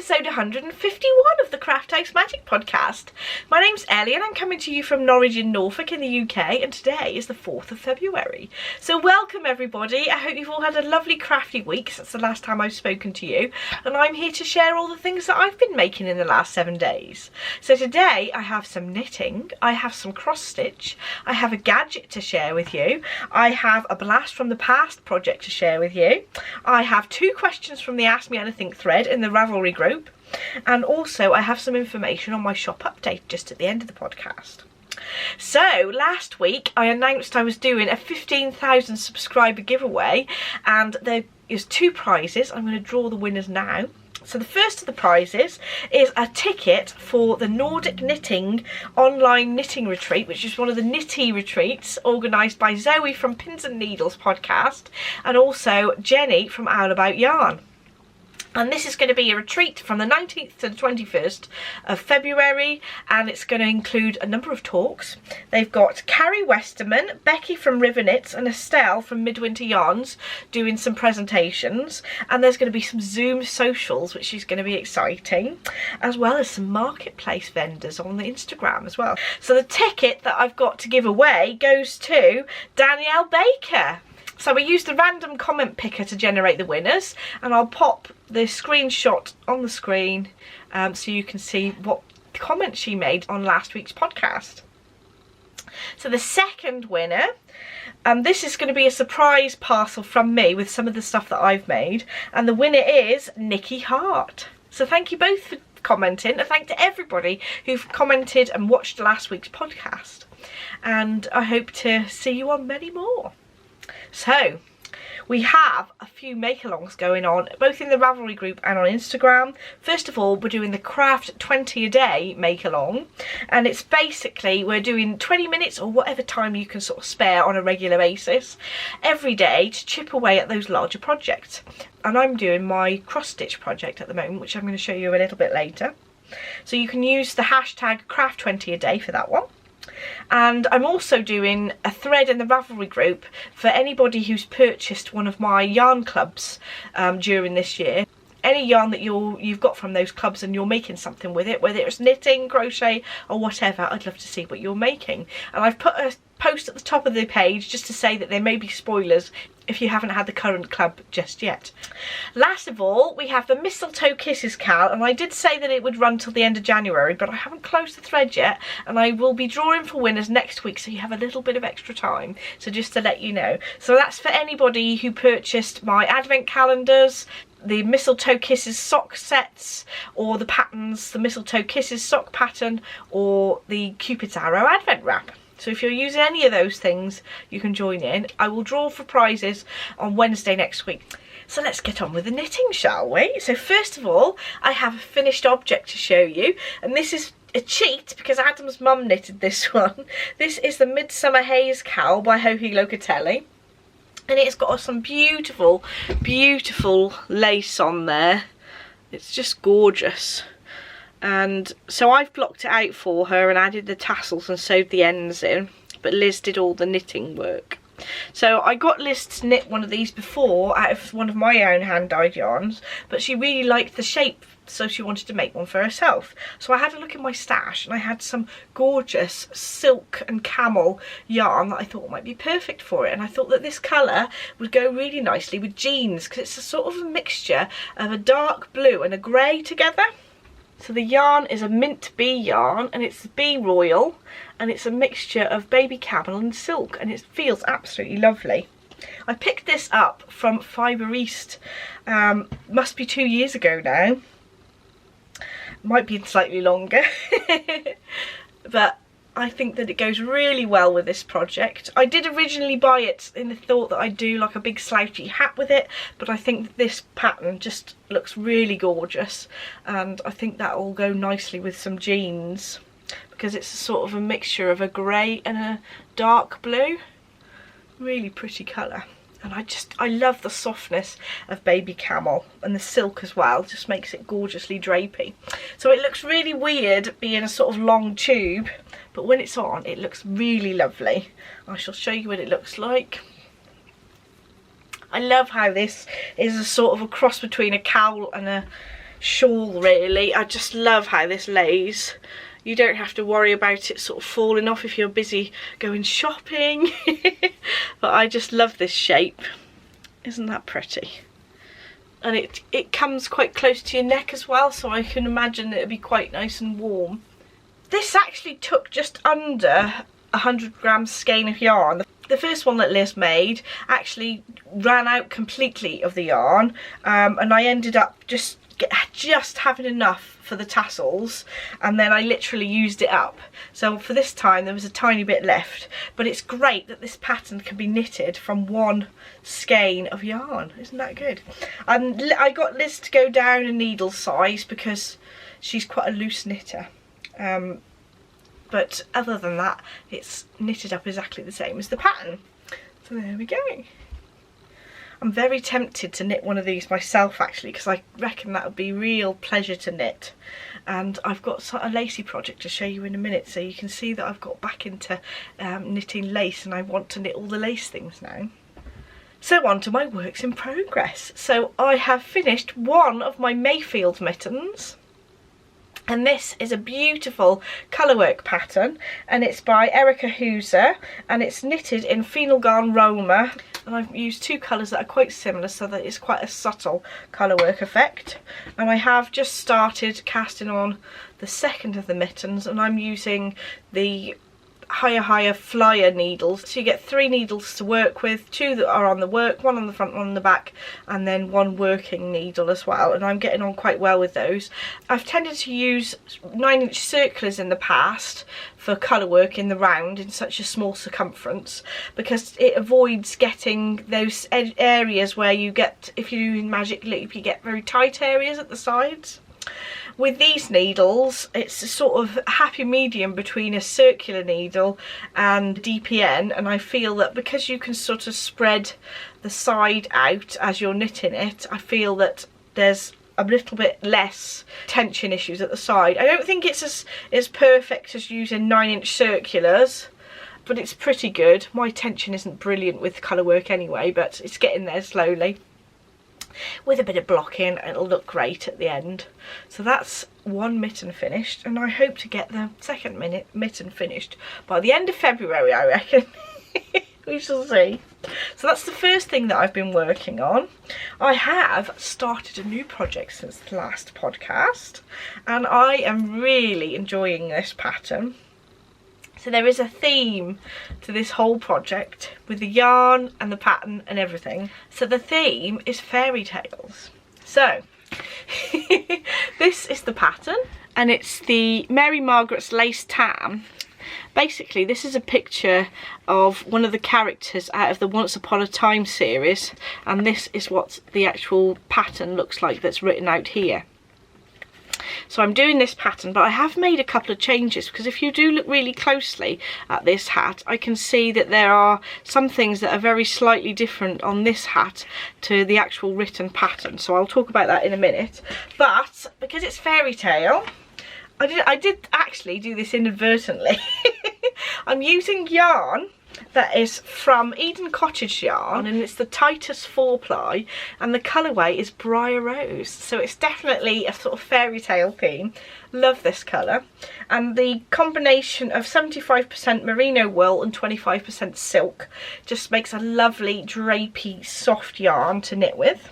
episode 151 of the Craft House Magic podcast. My name's Ellie and I'm coming to you from Norwich in Norfolk in the UK, and today is the 4th of February. So welcome everybody. I hope you've all had a lovely crafty week since the last time I've spoken to you, and I'm here to share all the things that I've been making in the last 7 days. So today I have some knitting, I have some cross stitch, I have a gadget to share with you, I have a blast from the past project to share with you, I have 2 questions from the Ask Me Anything thread in the Ravelry group, and also I have some information on my shop update just at the end of the podcast. So last week I announced I was doing a 15,000 subscriber giveaway, and there is 2 prizes. I'm going to draw the winners now. So the first of the prizes is a ticket for the Nordic knitting online knitting retreat, which is one of the knitty retreats organised by Zoe from Pins and Needles podcast, and also Jenny from Owl About Yarn. And this is going to be a retreat from the 19th to the 21st of February, and it's going to include a number of talks. They've got Carrie Westerman, Becky from River Knits and Estelle from Midwinter Yarns doing some presentations, and there's going to be some Zoom socials, which is going to be exciting, as well as some marketplace vendors on the Instagram as well. So the ticket that I've got to give away goes to Danielle Baker. So we used the random comment picker to generate the winners, and I'll pop the screenshot on the screen so you can see what comment she made on last week's podcast. So the second winner, this is going to be a surprise parcel from me with some of the stuff that I've made, and the winner is Nikki Hart. So thank you both for commenting, and thank to everybody who've commented and watched last week's podcast, and I hope to see you on many more. So we have a few make-alongs going on, both in the Ravelry group and on Instagram. First of all, we're doing the Craft 20 a day make-along, and it's basically we're doing 20 minutes or whatever time you can sort of spare on a regular basis every day to chip away at those larger projects. And I'm doing my cross-stitch project at the moment, which I'm going to show you a little bit later. So you can use the hashtag Craft 20 a day for that one. And I'm also doing a thread in the Ravelry group for anybody who's purchased one of my yarn clubs during this year. Any yarn that you've got from those clubs and you're making something with it, whether it's knitting, crochet or whatever, I'd love to see what you're making. And I've put a post at the top of the page just to say that there may be spoilers if you haven't had the current club just yet. Last of all, we have the Mistletoe Kisses Cowl, and I did say that it would run till the end of January, but I haven't closed the thread yet, and I will be drawing for winners next week, so you have a little bit of extra time. So just to let you know. So that's for anybody who purchased my advent calendars, the Mistletoe Kisses sock sets, or the patterns, the Mistletoe Kisses sock pattern, or the Cupid's Arrow advent wrap. So if you're using any of those things, you can join in. I will draw for prizes on Wednesday next week. So let's get on with the knitting, shall we? So first of all, I have a finished object to show you, and this is a cheat because Adam's mum knitted this one. This is the Midsummer Haze Cowl by Locatelli. And it's got some beautiful, beautiful lace on there. It's just gorgeous. And so I've blocked it out for her and added the tassels and sewed the ends in, but Liz did all the knitting work. So I got Liz to knit one of these before out of one of my own hand-dyed yarns, but she really liked the shape, so she wanted to make one for herself. So I had a look in my stash and I had some gorgeous silk and camel yarn that I thought might be perfect for it, and I thought that this colour would go really nicely with jeans because it's a sort of a mixture of a dark blue and a grey together. So the yarn is a mint bee yarn, and it's bee royal, and it's a mixture of baby camel and silk, and it feels absolutely lovely. I picked this up from Fibre East, must be 2 years ago now, might be slightly longer, but I think that it goes really well with this project. I did originally buy it in the thought that I'd do like a big slouchy hat with it, but I think that this pattern just looks really gorgeous, and I think that will go nicely with some jeans because it's a sort of a mixture of a grey and a dark blue. Really pretty colour. And I love the softness of baby camel, and the silk as well just makes it gorgeously drapey. So it looks really weird being a sort of long tube, but when it's on it looks really lovely. I shall show you what it looks like. I love how this is a sort of a cross between a cowl and a shawl really. I just love how this lays. You don't have to worry about it sort of falling off if you're busy going shopping. But I just love this shape. Isn't that pretty? And it comes quite close to your neck as well, so I can imagine it'll be quite nice and warm. This actually took just under 100 grams skein of yarn. The first one that Liz made actually ran out completely of the yarn, and I ended up just having enough for the tassels, and then I literally used it up. So for this time there was a tiny bit left, but it's great that this pattern can be knitted from one skein of yarn. Isn't that good? And I got Liz to go down a needle size because she's quite a loose knitter, but other than that it's knitted up exactly the same as the pattern. So there we go. I'm very tempted to knit one of these myself actually, because I reckon that would be real pleasure to knit. And I've got a lacy project to show you in a minute, so you can see that I've got back into knitting lace, and I want to knit all the lace things now. So on to my works in progress. So I have finished one of my Mayfield mittens. And this is a beautiful colourwork pattern, and it's by Erica Hooser, and it's knitted in Finullgarn Rauma, and I've used two colours that are quite similar so that it's quite a subtle colourwork effect. And I have just started casting on the second of the mittens, and I'm using the higher flyer needles. So you get 3 needles to work with, 2 that are on the work, 1 on the front, 1 on the back, and then 1 working needle as well, and I'm getting on quite well with those. I've tended to use 9-inch circulars in the past for colour work in the round in such a small circumference, because it avoids getting those areas where you get, if you're doing magic loop, you get very tight areas at the sides. With these needles, it's a sort of happy medium between a circular needle and DPN, and I feel that because you can sort of spread the side out as you're knitting it, I feel that there's a little bit less tension issues at the side. I don't think it's as perfect as using 9-inch circulars, but it's pretty good. My tension isn't brilliant with colour work anyway, but it's getting there slowly. With a bit of blocking, it'll look great at the end. So that's one mitten finished, and I hope to get the second mitten finished by the end of February, I reckon. We shall see. So that's the first thing that I've been working on. I have started a new project since the last podcast, and I am really enjoying this pattern. So there is a theme to this whole project with the yarn and the pattern and everything. So the theme is fairy tales. So this is the pattern, and it's the Mary Margaret's lace tam. Basically this is a picture of one of the characters out of the Once Upon a Time series, and this is what the actual pattern looks like that's written out here. So I'm doing this pattern, but I have made a couple of changes, because if you do look really closely at this hat, I can see that there are some things that are very slightly different on this hat to the actual written pattern. So I'll talk about that in a minute. But because it's fairy tale, I did actually do this inadvertently. I'm using yarn that is from Eden Cottage yarn, and it's the Titus 4-ply, and the colourway is Briar Rose, so it's definitely a sort of fairy tale theme. Love this colour, and the combination of 75% merino wool and 25% silk just makes a lovely drapey soft yarn to knit with.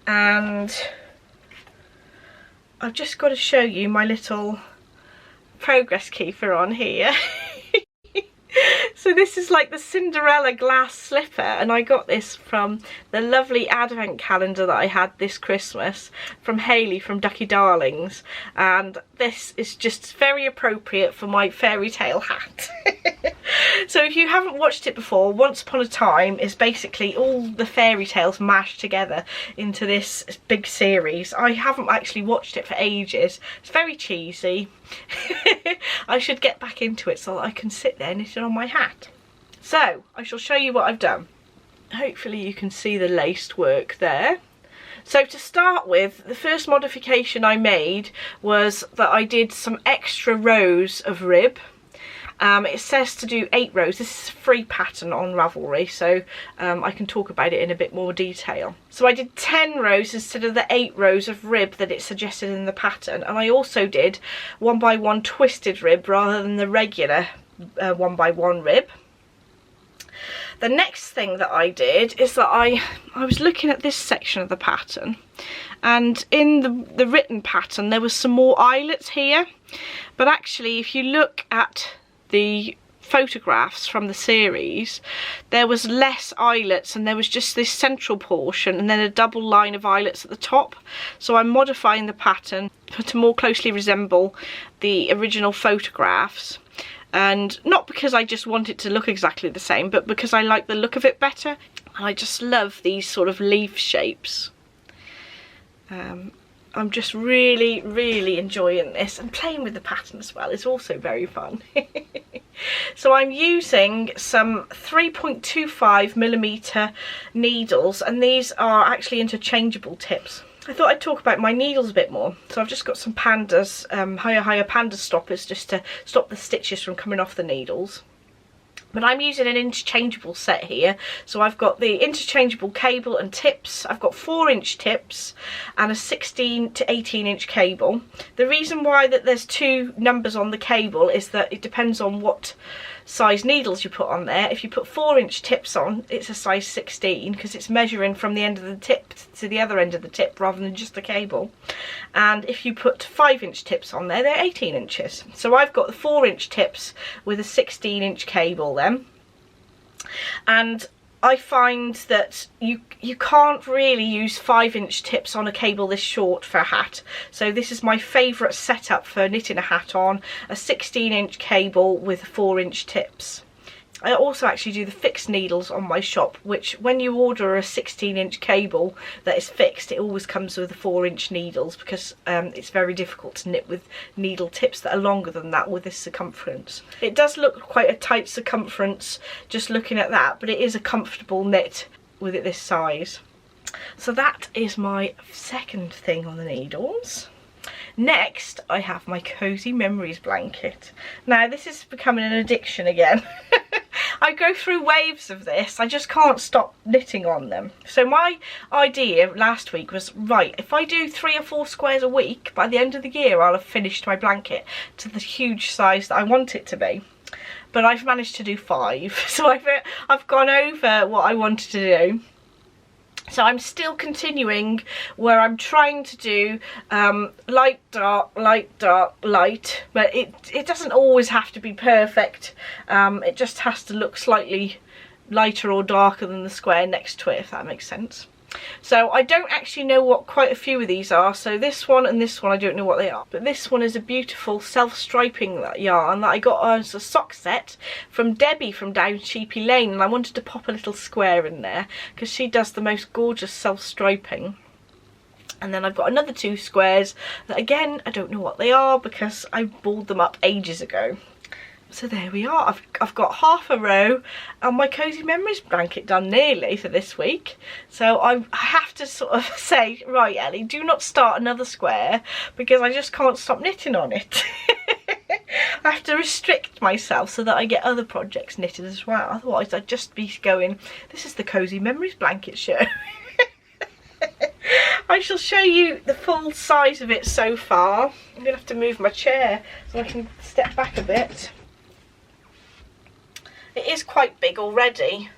And I've just got to show you my little progress keeper on here. So this is like the Cinderella glass slipper, and I got this from the lovely advent calendar that I had this Christmas from Hayley from Ducky Darlings, and this is just very appropriate for my fairy tale hat. So if you haven't watched it before, Once Upon a Time is basically all the fairy tales mashed together into this big series. I haven't actually watched it for ages. It's very cheesy. I should get back into it so that I can sit there knitting on my hat. So I shall show you what I've done. Hopefully you can see the laced work there. So to start with, the first modification I made was that I did some extra rows of rib, It says to do 8 rows. This is a free pattern on Ravelry, so I can talk about it in a bit more detail. So I did 10 rows instead of the 8 rows of rib that it suggested in the pattern, and I also did 1x1 twisted rib rather than the regular 1x1 rib. The next thing that I did is that I was looking at this section of the pattern, and in the written pattern there was some more eyelets here, but actually if you look at the photographs from the series, there was less eyelets and there was just this central portion and then a double line of eyelets at the top. So I'm modifying the pattern to more closely resemble the original photographs, and not because I just want it to look exactly the same, but because I like the look of it better, and I just love these sort of leaf shapes. I'm just really enjoying this, and playing with the pattern as well is also very fun. So I'm using some 3.25mm needles, and these are actually interchangeable tips. I thought I'd talk about my needles a bit more. So I've just got some pandas, higher panda stoppers, just to stop the stitches from coming off the needles. But I'm using an interchangeable set here. So I've got the interchangeable cable and tips. I've got 4-inch tips and a 16 to 18-inch cable. The reason why that there's 2 numbers on the cable is that it depends on what size needles you put on there. If you put 4-inch tips on, it's a size 16 because it's measuring from the end of the tip to the other end of the tip rather than just the cable. And if you put 5-inch tips on there, they're 18 inches. So I've got the 4-inch tips with a 16-inch cable then. And I find that you can't really use 5-inch tips on a cable this short for a hat. So this is my favourite setup for knitting a hat on, a 16-inch cable with 4-inch tips. I also actually do the fixed needles on my shop, which when you order a 16-inch cable that is fixed, it always comes with the 4-inch needles, because it's very difficult to knit with needle tips that are longer than that with this circumference. It does look quite a tight circumference just looking at that, but it is a comfortable knit with it this size. So that is my second thing on the needles. Next, I have my Cosy Memories blanket. Now, this is becoming an addiction again. I go through waves of this. I just can't stop knitting on them. So my idea last week was, right, if I do 3 or 4 squares a week, by the end of the year I'll have finished my blanket to the huge size that I want it to be. But I've managed to do 5. So I've gone over what I wanted to do. So I'm still continuing where I'm trying to do light, dark, light, dark, light, but it doesn't always have to be perfect. It just has to look slightly lighter or darker than the square next to it, if that makes sense. So I don't actually know what quite a few of these are. So this one and this one, I don't know what they are. But this one is a beautiful self-striping yarn that I got as a sock set from Debbie from down Sheepy Lane. And I wanted to pop a little square in there because she does the most gorgeous self-striping. And then I've got another 2 squares that, again, I don't know what they are because I balled them up ages ago. So there we are. I've got half a row on my Cosy Memories blanket done nearly for this week. So I have to sort of say, right, Ellie, do not start another square because I just can't stop knitting on it. I have to restrict myself so that I get other projects knitted as well. Otherwise I'd just be going, this is the Cosy Memories blanket show. I shall show you the full size of it so far. I'm going to have to move my chair so I can step back a bit. It is quite big already.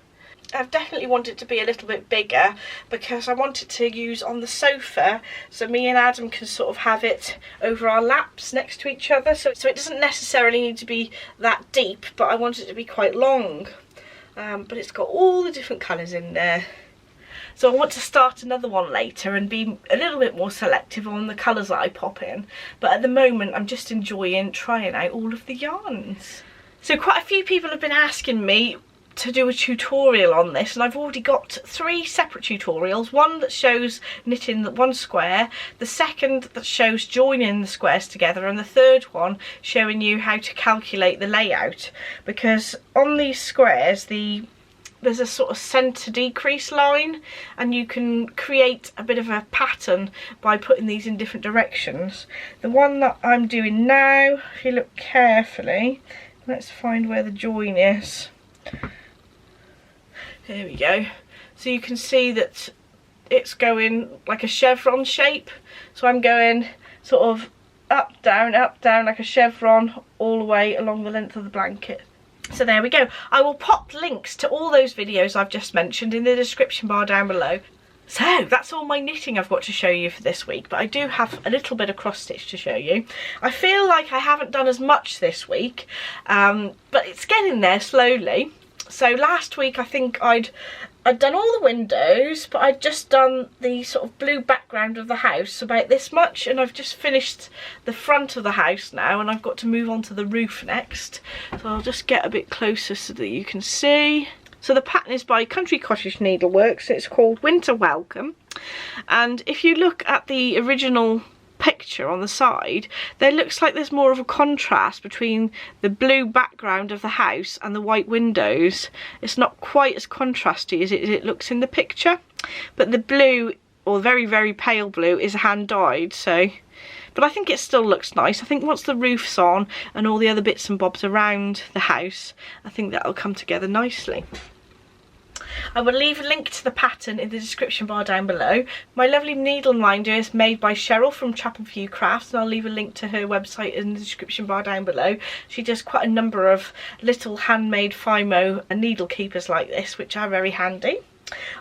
I've definitely wanted it to be a little bit bigger because I want it to use on the sofa so me and Adam can sort of have it over our laps next to each other. So it doesn't necessarily need to be that deep, but I want it to be quite long. But it's got all the different colours in there. So I want to start another one later and be a little bit more selective on the colours that I pop in. But at the moment I'm just enjoying trying out all of the yarns. So quite a few people have been asking me to do a tutorial on this, and I've already got 3 separate tutorials. One that shows knitting one square, the second that shows joining the squares together, and the third one showing you how to calculate the layout. Because on these squares there's a sort of centre decrease line, and you can create a bit of a pattern by putting these in different directions. The one that I'm doing now, if you look carefully, Let's find where the join is. Here we go. So you can see that it's going like a chevron shape. So I'm going sort of up, down, like a chevron all the way along the length of the blanket. So there we go. I will pop links to all those videos I've just mentioned in the description bar down below. So that's all my knitting I've got to show you for this week, but I do have a little bit of cross stitch to show you. I feel like I haven't done as much this week, but it's getting there slowly. So last week I think I'd done all the windows, but I'd just done the sort of blue background of the house, about this much, and I've just finished the front of the house now, and I've got to move on to the roof next. So I'll just get a bit closer so that you can see. So the pattern is by Cottage Needleworks. It's called Winter Welcome. And if you look at the original picture on the side, there looks like there's more of a contrast between the blue background of the house and the white windows. It's not quite as contrasty as it looks in the picture, but the blue, or very, very pale blue, is hand dyed. So, but I think it still looks nice. I think once the roof's on and all the other bits and bobs around the house, I think that'll come together nicely. I will leave a link to the pattern in the description bar down below. My lovely needle minder is made by Cheryl from Chap and Few Crafts, and I'll leave a link to her website in the description bar down below. She does quite a number of little handmade Fimo and needle keepers like this, which are very handy.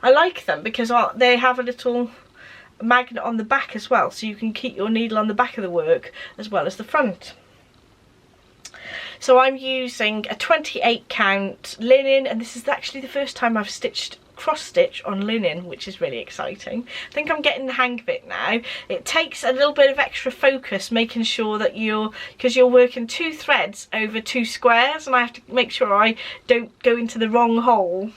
I like them because they have a little magnet on the back as well, so you can keep your needle on the back of the work as well as the front. So I'm using a 28 count linen, and this is actually the first time I've stitched cross stitch on linen, which is really exciting. I think I'm getting the hang of it now. It takes a little bit of extra focus making sure that because you're working 2 threads over 2 squares, and I have to make sure I don't go into the wrong hole.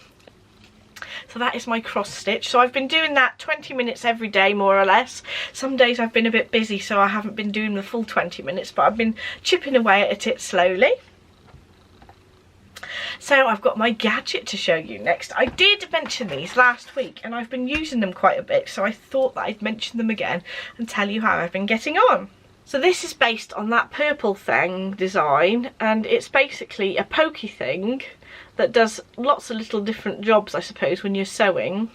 So that is my cross stitch. So I've been doing that 20 minutes every day, more or less. Some days I've been a bit busy, so I haven't been doing the full 20 minutes, but I've been chipping away at it slowly. So I've got my gadget to show you next. I did mention these last week, and I've been using them quite a bit, so I thought that I'd mention them again and tell you how I've been getting on. So this is based on that purple Thang design, and it's basically a pokey thing that does lots of little different jobs, I suppose, when you're sewing.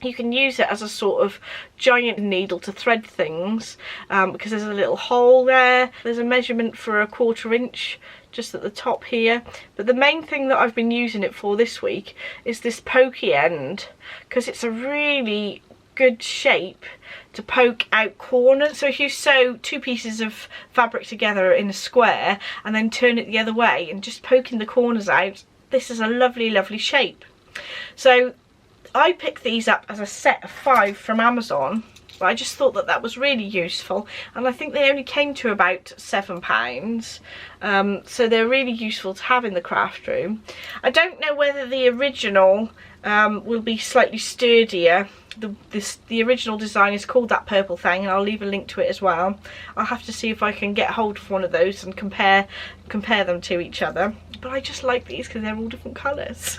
You can use it as a sort of giant needle to thread things, because there's a little hole there. There's a measurement for a 1/4 inch just at the top here, but the main thing that I've been using it for this week is this pokey end, because it's a really good shape to poke out corners. So if you sew 2 pieces of fabric together in a square and then turn it the other way and just poking the corners out, this is a lovely, lovely shape. So I picked these up as a set of 5 from Amazon, but I just thought that that was really useful, and I think they only came to about £7, so they're really useful to have in the craft room. I don't know whether the original will be slightly sturdier. The original design is called that purple Thang, and I'll leave a link to it as well. I'll have to see if I can get hold of one of those and compare them to each other. But I just like these because they're all different colours.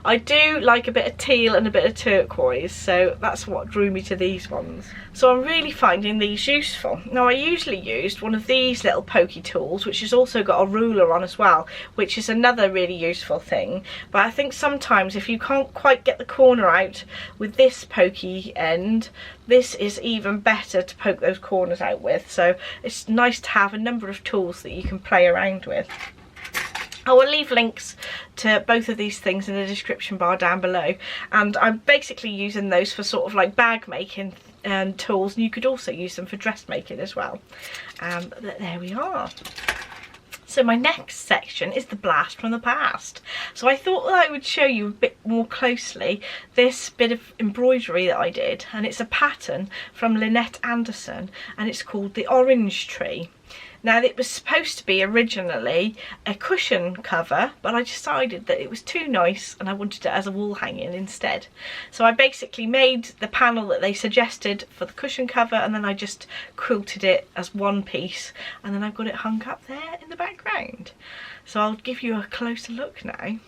I do like a bit of teal and a bit of turquoise, so that's what drew me to these ones. So I'm really finding these useful. Now I usually used one of these little pokey tools, which has also got a ruler on as well, which is another really useful thing. But I think sometimes if you can't quite get the corner out with this pokey end, this is even better to poke those corners out with. So it's nice to have a number of tools that you can play around with. I will leave links to both of these things in the description bar down below, and I'm basically using those for sort of like bag making tools, and you could also use them for dressmaking as well. But there we are. So my next section is the blast from the past. So I thought that I would show you a bit more closely this bit of embroidery that I did, and it's a pattern from Lynette Anderson, and it's called the Orange Tree. Now it was supposed to be originally a cushion cover, but I decided that it was too nice and I wanted it as a wall hanging instead. So I basically made the panel that they suggested for the cushion cover, and then I just quilted it as one piece, and then I've got it hung up there in the background. So I'll give you a closer look now.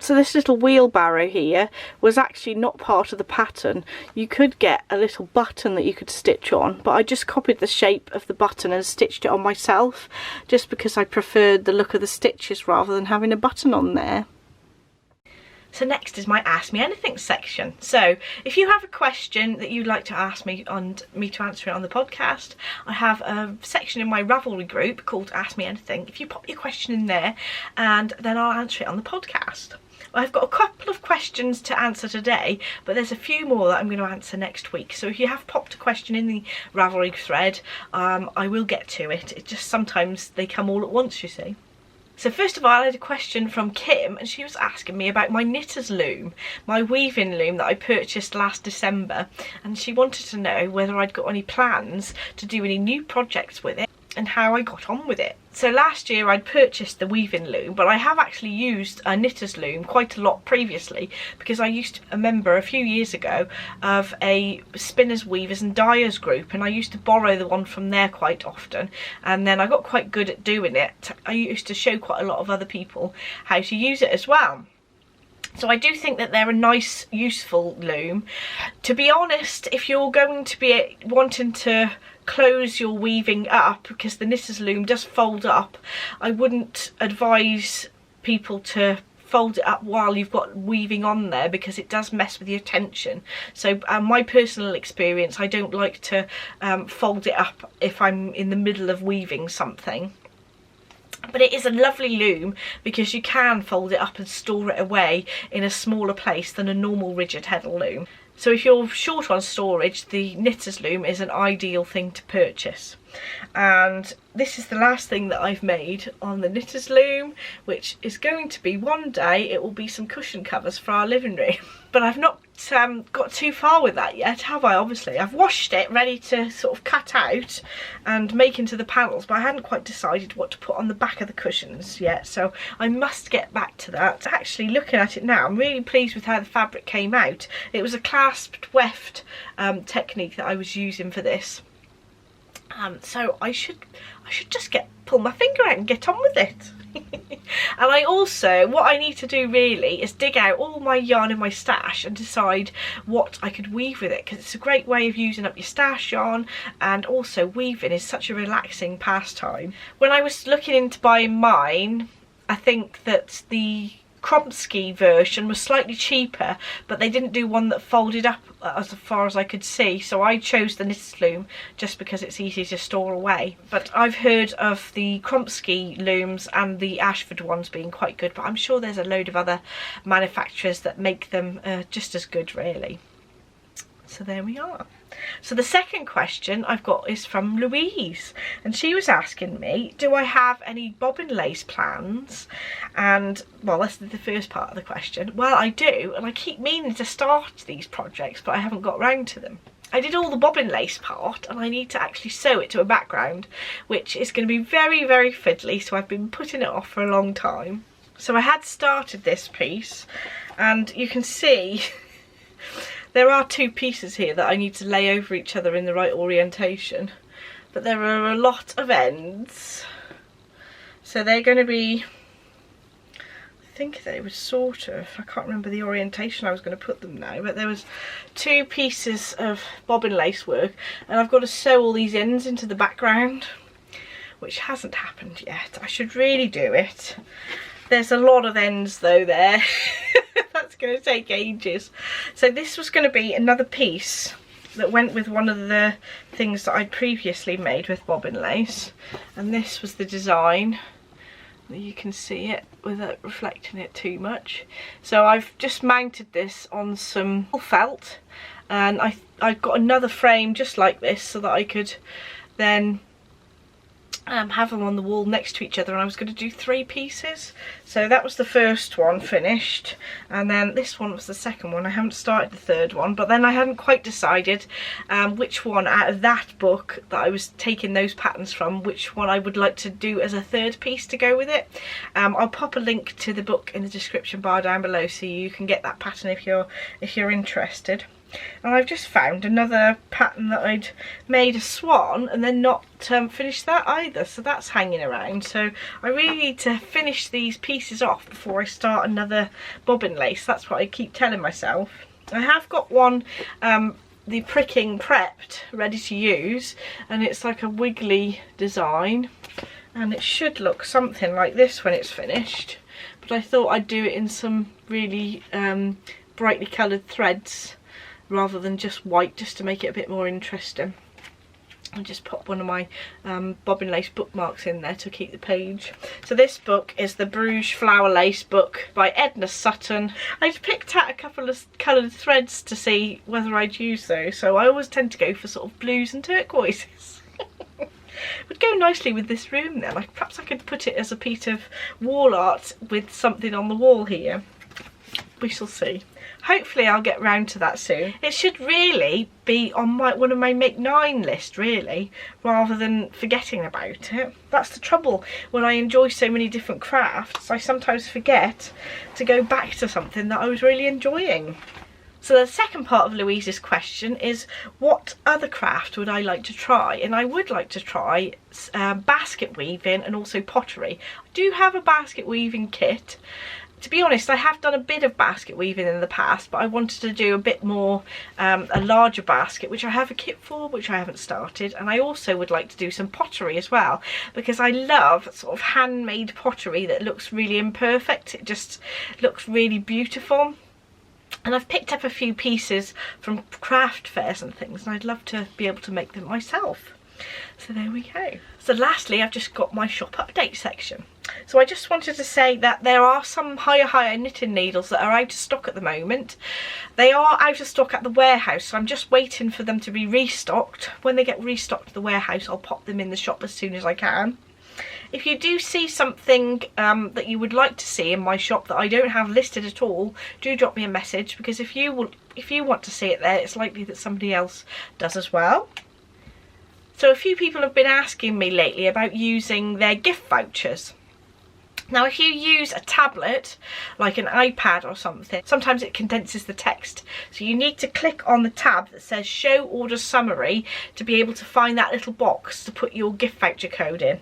So this little wheelbarrow here was actually not part of the pattern. You could get a little button that you could stitch on, but I just copied the shape of the button and stitched it on myself, just because I preferred the look of the stitches rather than having a button on there. So next is my Ask Me Anything section. So if you have a question that you'd like to ask me and me to answer it on the podcast, I have a section in my Ravelry group called Ask Me Anything. If you pop your question in there, and then I'll answer it on the podcast. I've got a couple of questions to answer today, but there's a few more that I'm going to answer next week. So if you have popped a question in the Ravelry thread, I will get to it. It just sometimes they come all at once, you see. So first of all, I had a question from Kim, and she was asking me about my knitter's loom, my weaving loom that I purchased last December, and she wanted to know whether I'd got any plans to do any new projects with it and how I got on with it. So last year I'd purchased the weaving loom, but I have actually used a knitter's loom quite a lot previously, because I used to be a member a few years ago of a spinners, weavers and dyers group, and I used to borrow the one from there quite often, and then I got quite good at doing it. I used to show quite a lot of other people how to use it as well. So I do think that they're a nice, useful loom. To be honest, if you're going to be wanting to close your weaving up, because the knitter's loom does fold up, I wouldn't advise people to fold it up while you've got weaving on there, because it does mess with your tension. So my personal experience, I don't like to fold it up if I'm in the middle of weaving something. But it is a lovely loom because you can fold it up and store it away in a smaller place than a normal rigid heddle loom. So if you're short on storage, the knitter's loom is an ideal thing to purchase. And this is the last thing that I've made on the knitter's loom, which is going to be, one day it will be some cushion covers for our living room. But I've not got too far with that yet, have I? Obviously I've washed it ready to sort of cut out and make into the panels, but I hadn't quite decided what to put on the back of the cushions yet, so I must get back to that. Actually, looking at it now, I'm really pleased with how the fabric came out. It was a clasped weft technique that I was using for this. So I should just pull my finger out and get on with it. And I also, what I need to do really is dig out all my yarn in my stash and decide what I could weave with it, because it's a great way of using up your stash yarn, and also weaving is such a relaxing pastime. When I was looking into buying mine, I think that the Kromsky version was slightly cheaper, but they didn't do one that folded up as far as I could see, so I chose the knitter's loom just because it's easy to store away. But I've heard of the Kromsky looms and the Ashford ones being quite good, but I'm sure there's a load of other manufacturers that make them just as good, really. So there we are. So the second question I've got is from Louise, and she was asking me, do I have any bobbin lace plans? And well, that's the first part of the question. Well, I do, and I keep meaning to start these projects, but I haven't got round to them. I did all the bobbin lace part, and I need to actually sew it to a background, which is going to be very, very fiddly, so I've been putting it off for a long time. So I had started this piece, and you can see there are two pieces here that I need to lay over each other in the right orientation, but there are a lot of ends, so they're going to be, I think they were sort of, I can't remember the orientation I was going to put them now, but there was two pieces of bobbin lace work, and I've got to sew all these ends into the background, which hasn't happened yet. I should really do it. There's a lot of ends though there. That's going to take ages. So this was going to be another piece that went with one of the things that I'd previously made with bobbin lace, and this was the design. You can see it without reflecting it too much. So I've just mounted this on some felt, and I've got another frame just like this so that I could then have them on the wall next to each other, and I was going to do 3 pieces. So that was the first one finished, and then this one was the second one. I haven't started the third one, but then I hadn't quite decided which one out of that book that I was taking those patterns from, which one I would like to do as a third piece to go with it. I'll pop a link to the book in the description bar down below so you can get that pattern if you're interested. And I've just found another pattern that I'd made a swan and then not finished that either, so that's hanging around. So I really need to finish these pieces off before I start another bobbin lace. That's what I keep telling myself. I have got one, the pricking prepped, ready to use, and it's like a wiggly design, and it should look something like this when it's finished. But I thought I'd do it in some really brightly coloured threads rather than just white, just to make it a bit more interesting. I just pop one of my bobbin lace bookmarks in there to keep the page. So this book is the Bruges Flower Lace book by Edna Sutton. I'd picked out a couple of coloured threads to see whether I'd use those, so I always tend to go for sort of blues and turquoises. Would go nicely with this room then. Perhaps I could put it as a piece of wall art with something on the wall here. We shall see. Hopefully I'll get round to that soon. It should really be on one of my Make 9 list, really, rather than forgetting about it. That's the trouble when I enjoy so many different crafts. I sometimes forget to go back to something that I was really enjoying. So the second part of Louise's question is, what other craft would I like to try? And I would like to try basket weaving and also pottery. I do have a basket weaving kit. To be honest, I have done a bit of basket weaving in the past, but I wanted to do a bit more, a larger basket, which I have a kit for, which I haven't started. And I also would like to do some pottery as well, because I love sort of handmade pottery that looks really imperfect. It just looks really beautiful. And I've picked up a few pieces from craft fairs and things, and I'd love to be able to make them myself. So there we go. So lastly, I've just got my shop update section. So I just wanted to say that there are some higher knitting needles that are out of stock at the moment. They are out of stock at the warehouse, so I'm just waiting for them to be restocked. When they get restocked at the warehouse, I'll pop them in the shop as soon as I can. If you do see something that you would like to see in my shop that I don't have listed at all, do drop me a message, because if you want to see it there, it's likely that somebody else does as well. So a few people have been asking me lately about using their gift vouchers. Now, if you use a tablet, like an iPad or something, sometimes it condenses the text. So you need to click on the tab that says Show Order Summary to be able to find that little box to put your gift voucher code in.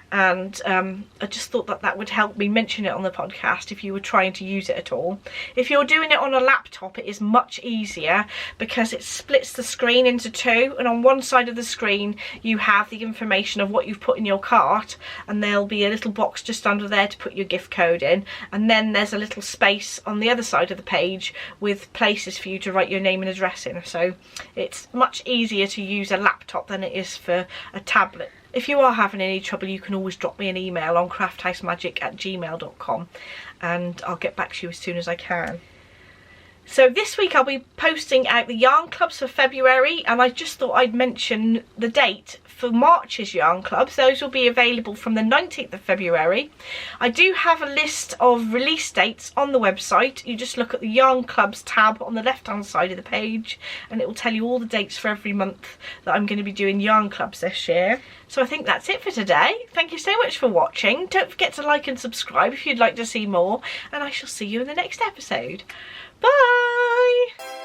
And I just thought that that would help me mention it on the podcast if you were trying to use it at all. If you're doing it on a laptop, it is much easier because it splits the screen into two, and on one side of the screen you have the information of what you've put in your cart, and there'll be a little box just under there to put your gift code in, and then there's a little space on the other side of the page with places for you to write your name and address in. So it's much easier to use a laptop than it is for a tablet. If you are having any trouble, you can always drop me an email on crafthousemagik@gmail.com and I'll get back to you as soon as I can. So this week I'll be posting out the yarn clubs for February, and I just thought I'd mention the date for March's yarn clubs. Those will be available from the 19th of February. I do have a list of release dates on the website. You just look at the yarn clubs tab on the left hand side of the page and it will tell you all the dates for every month that I'm going to be doing yarn clubs this year. So I think that's it for today. Thank you so much for watching. Don't forget to like and subscribe if you'd like to see more, and I shall see you in the next episode. Bye!